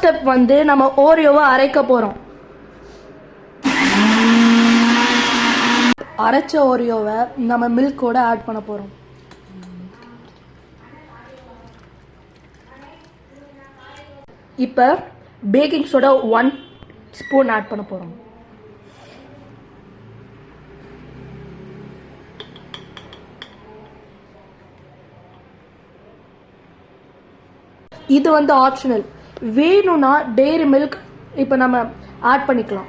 Step வந்து நம்ம ஓரியோவை அரைக்க போகிறோம். அரைச்ச ஓரியோவை நம்ம மில்கோட ஆட் பண்ண போகிறோம். இப்போ பேக்கிங் சோடா 1 ஸ்பூன் ஆட் பண்ண போகிறோம். இது வந்து ஆப்ஷனல். வேணும்னா டெய்ரி மில்க் இப்போ நம்ம ஆட் பண்ணிக்கலாம்.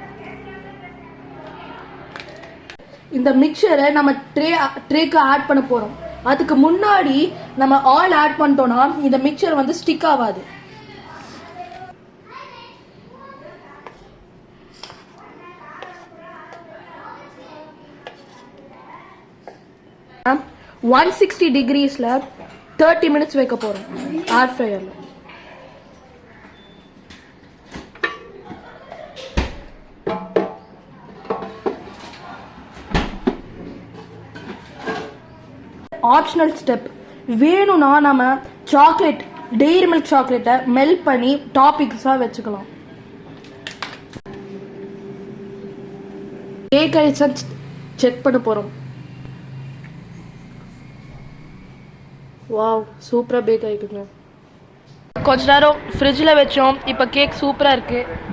இந்த மிக்சரை நம்ம ட்ரேக்கு ஆட் பண்ண போகிறோம். அதுக்கு முன்னாடி நம்ம ஆயில் ஆட் பண்ணிட்டோம்னா இந்த மிக்சர் வந்து ஸ்டிக் ஆகாது. நாம் 160 டிகிரிஸில் 30 மினிட்ஸ் வைக்க போகிறோம் ஏர் ஃப்ரையரில். Optional step. வேணும்னா நம்ம சாக்லேட் டெய்ரி மில்க் சாக்லேட்டை மெல்ட் பண்ணி டாப்பிங்ஸாக வச்சுக்கலாம். கேக் ஐஸை செக் பண்ண போகிறோம். வாவ், சூப்பராக பேக் ஆகிக்குங்க. கொஞ்ச நேரம் ஃப்ரிட்ஜில் வச்சோம். இப்போ கேக் சூப்பராக இருக்குது.